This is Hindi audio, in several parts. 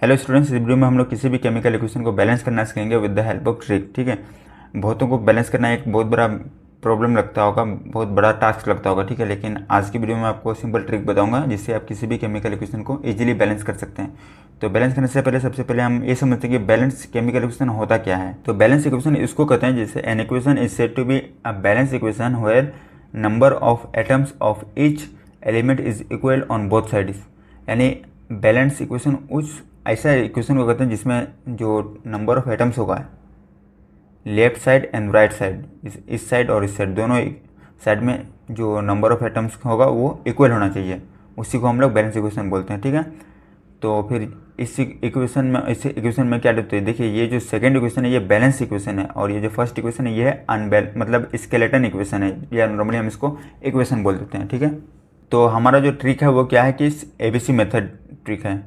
हेलो स्टूडेंट्स, इस वीडियो में हम लोग किसी भी केमिकल इक्वेशन को बैलेंस करना सीखेंगे with the help of trick. ठीक है, बहुतों को बैलेंस करना एक बहुत बड़ा प्रॉब्लम लगता होगा, बहुत बड़ा टास्क लगता होगा। ठीक है, लेकिन आज की वीडियो में आपको सिंपल ट्रिक बताऊंगा जिससे आप किसी भी केमिकल इक्वेशन को इजीली बैलेंस कर सकते हैं। तो बैलेंस करने से पहले सबसे पहले हम ये समझते हैं कि बैलेंस केमिकल इक्वेशन होता क्या है। तो बैलेंस इक्वेशन इसको कहते हैं जैसे an equation is said to be a balance equation where number of atoms of each element is equal on both sides. यानी बैलेंस इक्वेशन उस ऐसा इक्वेशन को कहते हैं जिसमें जो नंबर ऑफ एटम्स होगा left side and right side, इस साइड और इस साइड, दोनों साइड में जो नंबर ऑफ एटम्स होगा वो इक्वल होना चाहिए, उसी को हम लोग बैलेंस इक्वेशन बोलते हैं। ठीक है, तो फिर इस इक्वेशन में क्या होता है, देखिए ये जो सेकंड इक्वेशन है ये बैलेंस इक्वेशन है और ये जो फर्स्ट इक्वेशन है ये है मतलब स्केलेटन इक्वेशन है, या नॉर्मली हम इसको इक्वेशन बोल देते हैं। ठीक है, तो हमारा जो ट्रिक है वो क्या है कि ABC मेथड ट्रिक है।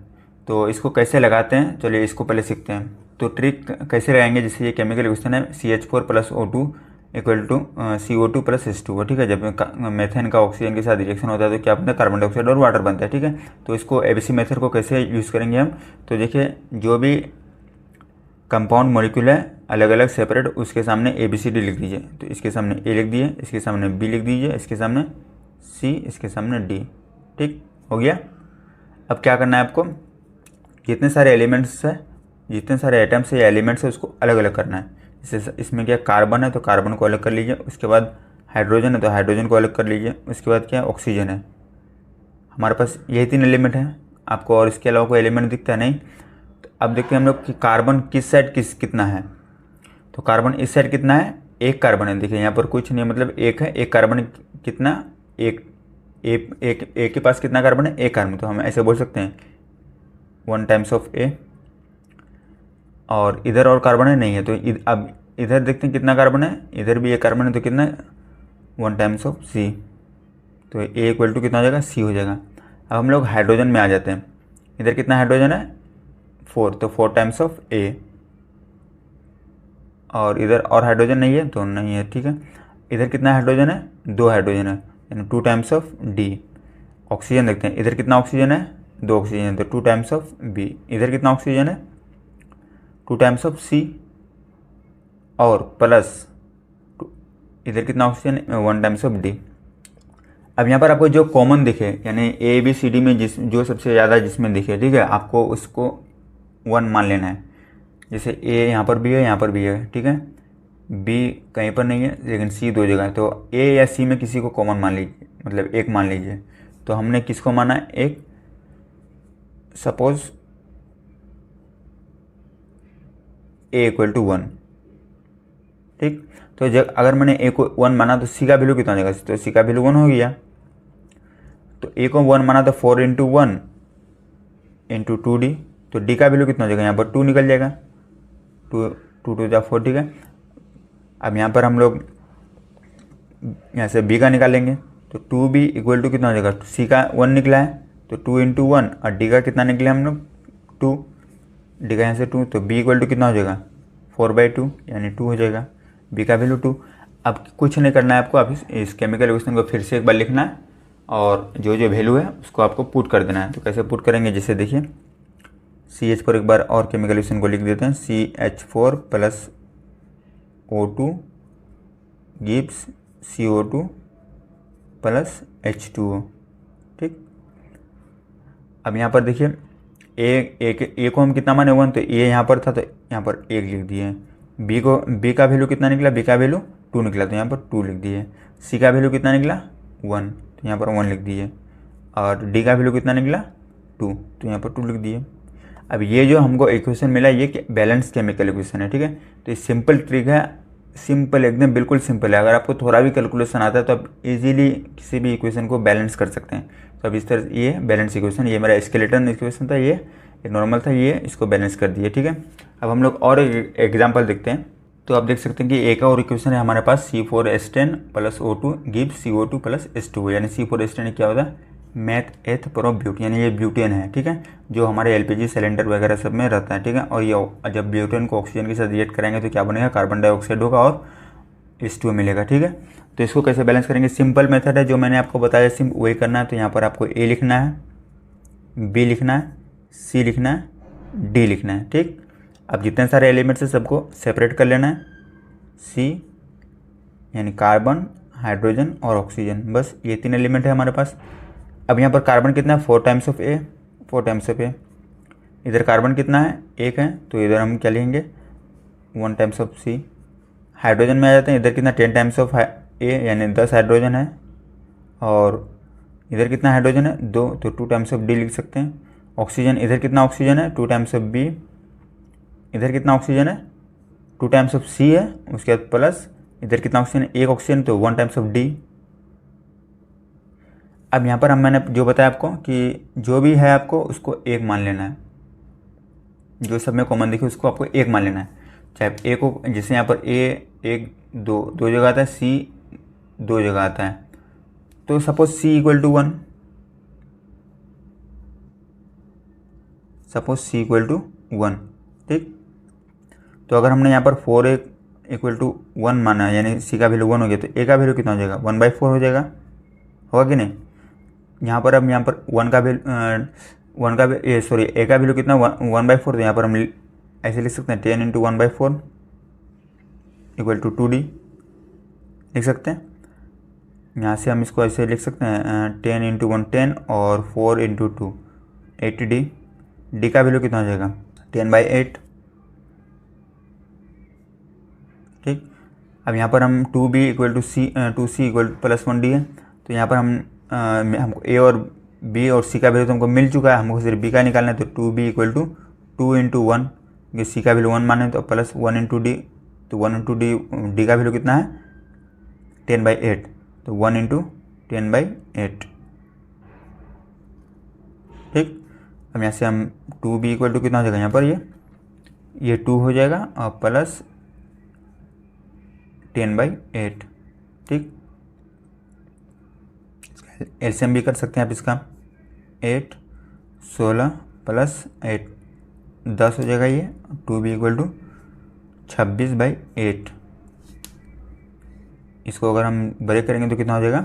तो इसको कैसे लगाते हैं, चलिए इसको पहले सीखते हैं। तो ट्रिक कैसे लगाएंगे, जैसे ये केमिकल इक्वेशन है CH4 + O2 = CO2 + H2O। ठीक है, जब मेथेन का ऑक्सीजन के साथ रिएक्शन होता है तो क्या बनता है, कार्बन डाइऑक्साइड और वाटर बनता है। ठीक है, तो इसको ABC मेथड को कैसे यूज़ करेंगे हम, तो देखिए जो भी कंपाउंड मॉलिक्यूल है अलग अलग सेपरेट, उसके सामने ABCD लिख दीजिए। तो इसके सामने A लिख दिए, इसके सामने B लिख दीजिए, इसके सामने C, इसके सामने D। ठीक हो गया। अब क्या करना है आपको, जितने सारे एलिमेंट्स है, जितने सारे एटम्स है या एलिमेंट्स है उसको अलग अलग करना है। जैसे इसमें क्या कार्बन है तो कार्बन को अलग कर लीजिए, उसके बाद हाइड्रोजन है तो हाइड्रोजन को अलग कर लीजिए, उसके बाद क्या ऑक्सीजन है। हमारे पास यही 3 एलिमेंट हैं, आपको और इसके अलावा कोई एलिमेंट दिखता है नहीं। तो अब देखते हैं हम लोग कि कार्बन किस साइड कितना है। तो कार्बन इस साइड कितना है, एक कार्बन है। देखिए यहाँ पर कुछ नहीं है, मतलब एक है, एक कार्बन कितना, एक के पास कितना कार्बन है, एक कार्बन। तो हम ऐसे बोल सकते हैं 1 टाइम्स ऑफ A। और इधर और कार्बन है नहीं है, तो अब इधर देखते हैं कितना कार्बन है, इधर भी एक कार्बन है, तो कितना 1 टाइम्स ऑफ C। तो A = कितना हो जाएगा, C हो जाएगा। अब हम लोग हाइड्रोजन में आ जाते हैं, इधर कितना हाइड्रोजन है 4, तो 4 टाइम्स ऑफ A। और इधर और हाइड्रोजन नहीं है तो नहीं है। ठीक है, इधर कितना हाइड्रोजन है, 2 हाइड्रोजन है, यानी 2 टाइम्स ऑफ D। ऑक्सीजन देखते हैं, इधर कितना ऑक्सीजन है, 2 ऑक्सीजन है, तो 2 टाइम्स ऑफ B। इधर कितना ऑक्सीजन है, 2 टाइम्स ऑफ C, और प्लस इधर कितना ऑक्सीजन है, 1 टाइम्स ऑफ D। अब यहाँ पर आपको जो कॉमन दिखे, यानी ABCD में जो सबसे ज़्यादा जिसमें दिखे, ठीक है, आपको उसको 1 मान लेना है। जैसे A यहाँ पर भी है, यहाँ पर भी है। ठीक है, B कहीं पर नहीं है, लेकिन C 2 जगह है, तो A या C में किसी को कॉमन मान लीजिए, मतलब एक मान लीजिए। तो हमने किसको माना, एक, सपोज A = 1। ठीक, तो जब अगर मैंने A को 1 माना तो C का वैल्यू कितना हो जाएगा, तो C का वैल्यू 1 हो गया। तो A को 1 माना तो 4 × 1 × 2D, तो D का वैल्यू कितना हो जाएगा, यहाँ पर 2 निकल जाएगा, 2 2 × 4। ठीक है, अब यहाँ पर हम लोग यहाँ से B का निकालेंगे, तो 2B = कितना हो जाएगा, C का 1 निकला है तो 2 × 1, और D का कितना निकला हम लोग 2, D का यहाँ से 2, तो B = कितना हो जाएगा 4/2, यानी 2 हो जाएगा, B का वैल्यू 2। अब कुछ नहीं करना है आपको, आप इस केमिकल इक्वेशन को फिर से एक बार लिखना है और जो जो वैल्यू है उसको आपको पुट कर देना है। तो कैसे पुट करेंगे, जैसे देखिए CH4 एक बार और केमिकल इक्वेशन को लिख देते हैं, CH4 + O2 gives CO2 + H2O। ठीक, अब यहाँ पर देखिए A को हम कितना माने 1, तो A यहाँ पर था तो यहाँ पर 1 लिख दिए। B का वैल्यू कितना निकला, B का वैल्यू 2 निकला, तो यहाँ पर 2 लिख दिए। C का वैल्यू कितना निकला 1, तो यहाँ पर 1 लिख दिए। और D का वैल्यू कितना निकला 2, तो यहाँ पर 2 लिख दिए। अब ये जो हमको इक्वेशन मिला ये बैलेंस केमिकल इक्वेशन है। ठीक है, तो ये सिंपल ट्रिक है, सिंपल, एकदम बिल्कुल सिंपल है। अगर आपको थोड़ा भी कैलकुलेशन आता है तो आप इजीली किसी भी इक्वेशन को बैलेंस कर सकते हैं। तो अब इस तरह ये बैलेंस इक्वेशन, ये मेरा स्केलेटन इक्वेशन था, ये नॉर्मल था, ये इसको बैलेंस कर दिए। ठीक है, अब हम लोग और एग्जाम्पल देखते हैं। तो आप देख सकते हैं कि एक और इक्वेशन है हमारे पास, C4H10 + O2 gives CO2 + H2O, यानी C4H10 क्या होता है, मैथ एथ प्रोब्यूट, यानी ये ब्यूटेन है। ठीक है, जो हमारे LPG सिलेंडर वगैरह सब में रहता है। ठीक है, और ये जब ब्यूटेन को ऑक्सीजन के साथ रिएक्ट करेंगे तो क्या बनेगा, कार्बन डाइऑक्साइड होगा और H2O मिलेगा। ठीक है, तो इसको कैसे बैलेंस करेंगे, सिंपल मेथड है जो मैंने आपको बताया, वही करना है। तो यहाँ पर आपको A लिखना है, B लिखना है, C लिखना है डी लिखना है। ठीक, अब जितने सारे एलिमेंट्स है सबको सेपरेट कर लेना है। सी यानी कार्बन, हाइड्रोजन और ऑक्सीजन, बस ये 3 एलिमेंट है हमारे पास। अब यहाँ पर कार्बन कितना है, 4 times of A, 4 times of A. इधर कार्बन कितना है, 1 है, तो इधर हम क्या लिखेंगे, 1 टाइम्स ऑफ सी। हाइड्रोजन में आ जाते हैं, इधर कितना 10 टाइम्स ऑफ ए यानी 10 हाइड्रोजन है, और इधर कितना हाइड्रोजन है, 2, तो 2 टाइम्स ऑफ डी लिख सकते हैं। ऑक्सीजन, इधर कितना ऑक्सीजन है, 2 टाइम्स ऑफ बी। इधर कितना ऑक्सीजन है, 2 टाइम्स ऑफ सी है, उसके बाद प्लस इधर कितना ऑक्सीजन है, 1 ऑक्सीजन, तो 1 टाइम्स ऑफ डी। अब यहाँ पर मैंने जो बताया आपको कि जो भी है आपको उसको 1 मान लेना है, जो सब में कॉमन दिखे उसको आपको 1 मान लेना है। चाहे ए को, जैसे यहाँ पर ए 1 2 जगह आता है, सी 2 जगह आता है, तो suppose C equal to 1, suppose C equal to 1। ठीक, तो अगर हमने यहाँ पर 4 इक्वल टू 1 माना, यानी सी का वैल्यू 1 हो गया, तो ए का वैल्यू कितना हो जाएगा, 1/4 हो जाएगा, होगा कि नहीं। यहाँ पर अब यहाँ पर 1 का वैल्यू सॉरी ए का वैल्यू कितना 1/4, तो यहाँ पर हम ऐसे लिख सकते हैं 10 इंटू 1/4 इक्वल टू 2D लिख सकते हैं। यहाँ से हम इसको ऐसे लिख सकते हैं 10 इंटू 1 10 और 4 इंटू 2 80D। डी का वैल्यू कितना हो जाएगा, 10/8। ठीक, अब यहाँ पर हम 2B equal to C 2C equal to +1D है, तो यहाँ पर हमको ए और बी और सी का वैल्यू तो हमको मिल चुका है, हमको सिर्फ बी का निकालना है, तो 2B इक्वल टू 2 इंटू 1, ये सी का वैल्यू 1 माने तो +1 इंटू डी, तो 1 इंटू डी का वैल्यू कितना है 10/8, तो 1 इंटू 10/8। ठीक, अब यहाँ से हम 2B इक्वल टू कितना हो जाएगा, यहाँ पर ये 2 हो जाएगा और प्लस 10/8। ठीक, एलसीएम भी कर सकते हैं आप इसका, 8 16 + 8 10 हो जाएगा ये, 2B इक्वल टू 26/8। इसको अगर हम ब्रेक करेंगे तो कितना हो जाएगा,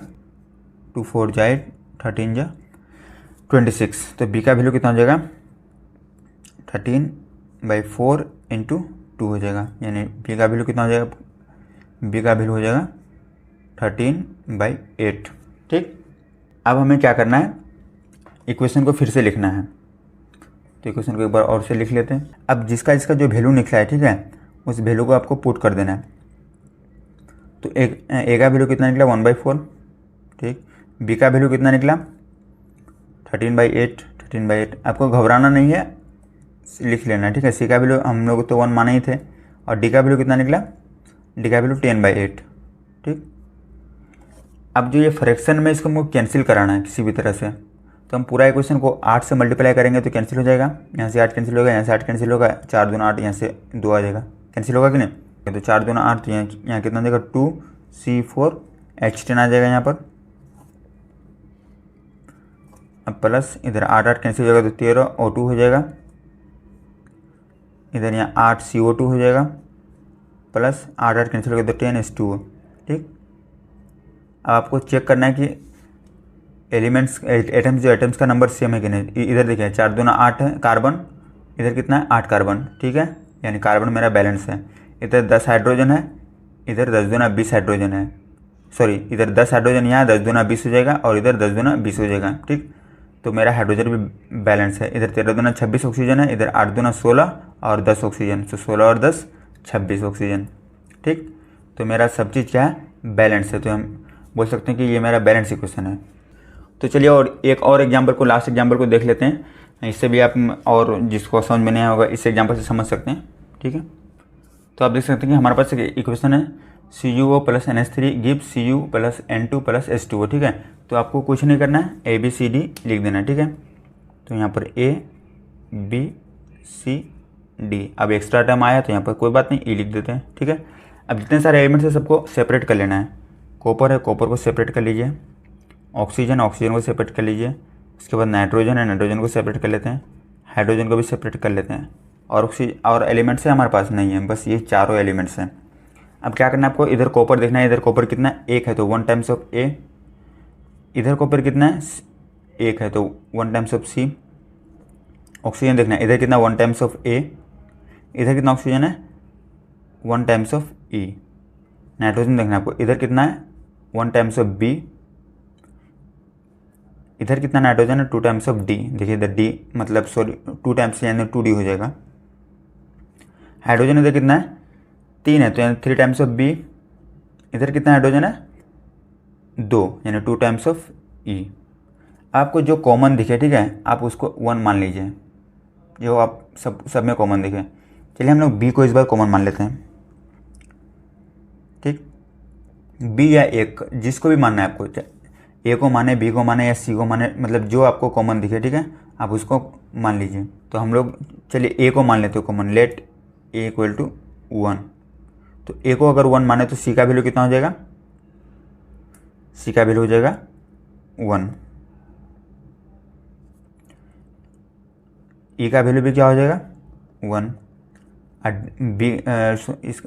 2 4 जा 8 13 जा 26, तो बी का वैल्यू कितना हो जाएगा 13/4 इंटू 2 हो जाएगा, यानी बी का वैल्यू कितना हो जाएगा, बी का वैल्यू हो जाएगा 13/8। ठीक, अब हमें क्या करना है, इक्वेशन को फिर से लिखना है, तो इक्वेशन को एक बार और से लिख लेते हैं। अब जिसका इसका जो वैल्यू निकला है, ठीक है, उस वैल्यू को आपको पुट कर देना है। तो ए का वैल्यू कितना निकला 1/4। ठीक, बी का वैल्यू कितना निकला 13/8। आपको घबराना नहीं है, लिख लेना है। ठीक है, सी का वैल्यू हम लोग तो 1 माने ही थे, और डी का वैल्यू कितना निकला, डी का वैल्यू 10/8। ठीक, अब जो ये फ्रैक्शन में इसको हमको कैंसिल कराना है किसी भी तरह से, तो हम पूरा इक्वेशन को 8 से मल्टीप्लाई करेंगे तो कैंसिल हो जाएगा, यहाँ से 8 कैंसिल होगा, यहाँ से 8 कैंसिल होगा, 4 दूना 8, यहाँ से 2 आ जाएगा, कैंसिल होगा कि नहीं, तो 4 दूना 8, तो यहाँ कितना आ जाएगा 2C4H10 आ जाएगा यहाँ पर। अब प्लस इधर 8 कैंसिल हो जाएगा, तो 13O2 हो जाएगा, इधर यहाँ 8CO2 हो जाएगा, प्लस 8 कैंसिल हो गया तो 10H2O। ठीक, अब आपको चेक करना है कि एलिमेंट्स एटम्स का नंबर सेम है कि नहीं। इधर देखिए 4 दूना 8 है कार्बन, इधर कितना है 8 कार्बन। ठीक है, यानी कार्बन मेरा बैलेंस है। इधर 10 हाइड्रोजन है, इधर 10 दूना 20 हाइड्रोजन है, सॉरी इधर 10 हाइड्रोजन, यहाँ 10 दूना 20 हो जाएगा, और इधर 10 दूना 20 हो जाएगा। ठीक, तो मेरा हाइड्रोजन भी बैलेंस है। इधर 13 दूना 26 ऑक्सीजन है, इधर 8 दूना 16 और 10 ऑक्सीजन, तो 16 और 10 26 ऑक्सीजन। ठीक, तो मेरा सब चीज़ क्या है, बैलेंस है, तो हम बोल सकते हैं कि ये मेरा बैलेंस इक्वेशन है। तो चलिए और एक और एग्जांपल को, लास्ट एग्जांपल को देख लेते हैं, इससे भी आप और जिसको समझ में नहीं आया होगा इस एग्जांपल से समझ सकते हैं। ठीक है, तो आप देख सकते हैं कि हमारे पास एक इक्वेशन है CuO + NH3 gives Cu + N2 + H2O। ठीक है, तो आपको कुछ नहीं करना है, ABCD लिख देना है। ठीक है, तो यहाँ पर ABCD, अब एक्स्ट्रा टर्म आया तो यहाँ पर कोई बात नहीं, E लिख देते हैं। ठीक है, अब जितने सारे एलिमेंट्स है सबको सेपरेट कर लेना है। कॉपर है, कॉपर को सेपरेट कर लीजिए, ऑक्सीजन को सेपरेट कर लीजिए, उसके बाद नाइट्रोजन है, नाइट्रोजन को सेपरेट कर लेते हैं, हाइड्रोजन को भी सेपरेट कर लेते हैं, और एलिमेंट्स है हमारे पास नहीं है, बस ये चारों एलिमेंट्स हैं। अब क्या करना है आपको, इधर कॉपर देखना है, इधर कॉपर कितना है 1 है तो 1 टाइम्स ऑफ A, इधर कॉपर कितना है 1 है तो 1 टाइम्स ऑफ C, ऑक्सीजन देखना है, इधर कितना 1 टाइम्स ऑफ ए, इधर कितना ऑक्सीजन है 1 टाइम्स ऑफ ई। नाइट्रोजन देखना है आपको, इधर कितना है 1 टाइम्स ऑफ बी, इधर कितना नाइट्रोजन है 2 टाइम्स ऑफ डी। देखिए इधर डी मतलब सॉरी 2 टाइम्स यानी 2d हो जाएगा। हाइड्रोजन इधर कितना है 3 है तो यानी 3 टाइम्स ऑफ बी, इधर कितना हाइड्रोजन है 2 यानी 2 टाइम्स ऑफ ई। आपको जो कॉमन दिखे ठीक है आप उसको 1 मान लीजिए, जो आप सब में कॉमन दिखे। चलिए हम लोग बी को इस बार कॉमन मान लेते हैं, ठीक। बी या एक जिसको भी मानना है आपको, ए को माने बी को माने या सी को माने, मतलब जो आपको कॉमन दिखे ठीक है आप उसको मान लीजिए। तो हम लोग चलिए ए को मान लेते हो common, let A equal to 1। तो ए को अगर 1 माने तो सी का वैल्यू कितना हो जाएगा, सी का वैल्यू हो जाएगा 1, ई का वैल्यू भी क्या हो जाएगा 1। बी इस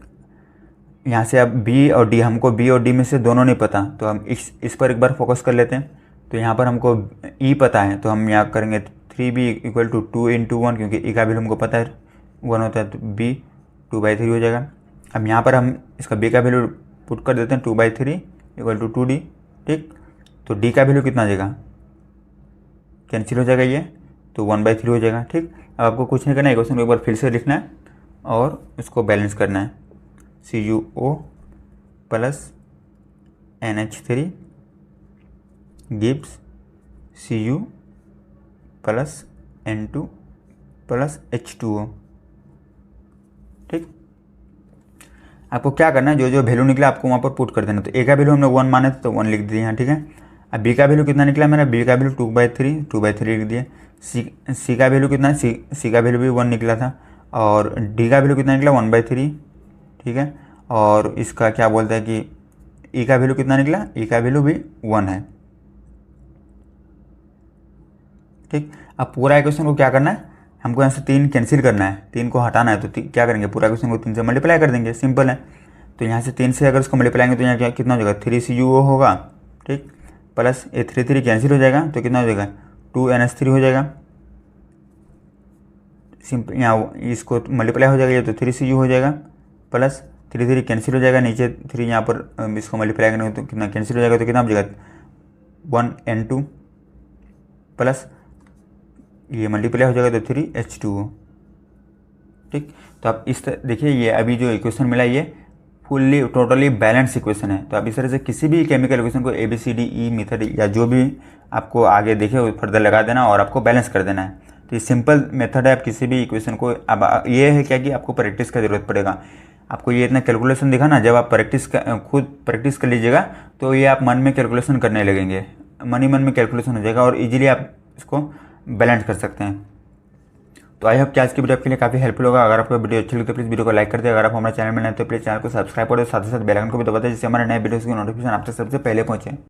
यहाँ से अब बी और डी, हमको बी और डी में से दोनों नहीं पता तो हम इस पर एक बार फोकस कर लेते हैं। तो यहाँ पर हमको ई पता है तो हम यहाँ करेंगे 3b इक्वल टू 2 इंटू 1, क्योंकि ई का वैल्यू हमको पता है 1 होता है तो बी 2/3 हो जाएगा। अब यहाँ पर हम इसका बी का वैल्यू पुट कर देते हैं 2/3 इक्वल टू 2d, ठीक। तो डी का वैल्यू कितना आ जाएगा, कैंसिल हो जाएगा ये, तो 1/3 हो जाएगा, ठीक। अब आपको कुछ नहीं करना है, क्वेश्चन को एक बार फिर से लिखना है और उसको बैलेंस करना है। CuO plus NH3 gives Cu plus N2 plus H2O, ठीक। आपको क्या करना है, जो जो वैल्यू निकला आपको वहाँ पर पुट कर देना। तो ए का वैल्यू हमने 1 माने थे तो 1 लिख दिए यहाँ, ठीक है। अब बी का वैल्यू कितना निकला मेरा, बी का वैल्यू 2/3 लिख दिए। सी का वैल्यू कितना है, सी का वैल्यू भी 1 निकला था। और डी का वैल्यू कितना निकला 1/3, ठीक है। और इसका क्या बोलते हैं कि ई का वैल्यू कितना निकला, ई का वैल्यू भी 1 है, ठीक। अब पूरा इक्वेशन को क्या करना है, हमको यहाँ से 3 कैंसिल करना है, 3 को हटाना है। तो क्या करेंगे, पूरा इक्वेशन को 3 से मल्टीप्लाई कर देंगे, सिंपल है। तो यहाँ से 3 से अगर उसको मल्टीप्लाएंगे तो यहाँ क्या कितना हो जाएगा 3CuO होगा, ठीक। प्लस ये 3 कैंसिल हो जाएगा तो कितना हो जाएगा 2NH3 हो जाएगा, सिंपल। यहाँ इसको मल्टीप्लाई हो जाएगा ये तो 3Cu हो जाएगा, प्लस 3 कैंसिल हो जाएगा, नीचे 3 यहाँ पर इसको मल्टीप्लाई करेंगे तो कितना कैंसिल हो जाएगा, तो कितना हो जाएगा 1N2 प्लस ये मल्टीप्लाई हो जाएगा तो 3H2O, ठीक। तो आप इस देखिए ये अभी जो इक्वेशन मिला ये फुल्ली टोटली बैलेंस इक्वेशन है। तो आप इस तरह से किसी भी केमिकल इक्वेशन को ABCDE मेथड या जो भी आपको आगे देखे वो फर्दर लगा देना और आपको बैलेंस कर देना है। तो ये सिंपल मेथड है, आप किसी भी इक्वेशन को, अब ये है क्या कि आपको प्रैक्टिस का ज़रूरत पड़ेगा। आपको ये इतना कैलकुलेशन दिखा ना, जब आप खुद प्रैक्टिस कर लीजिएगा तो ये आप मन में कैलकुलेशन करने लगेंगे, मन ही मन में कैलकुलेशन हो जाएगा और इजीली आप इसको बैलेंस कर सकते हैं। तो आई होप कि आज की वीडियो आपके लिए काफ़ी हेल्पफुल होगा। अगर आपको वीडियो अच्छी लगी तो प्लीज़ वीडियो को लाइक कर दे। अगर आप हमारे चैनल में नए तो प्लीज़ चैनल को सब्सक्राइब कर दो, साथ ही साथ बेल आइकन को भी दबा दें जिससे हमारे नए वीडियोज़ की नोटिफिकेशन आप तक सबसे पहले पहुंचे।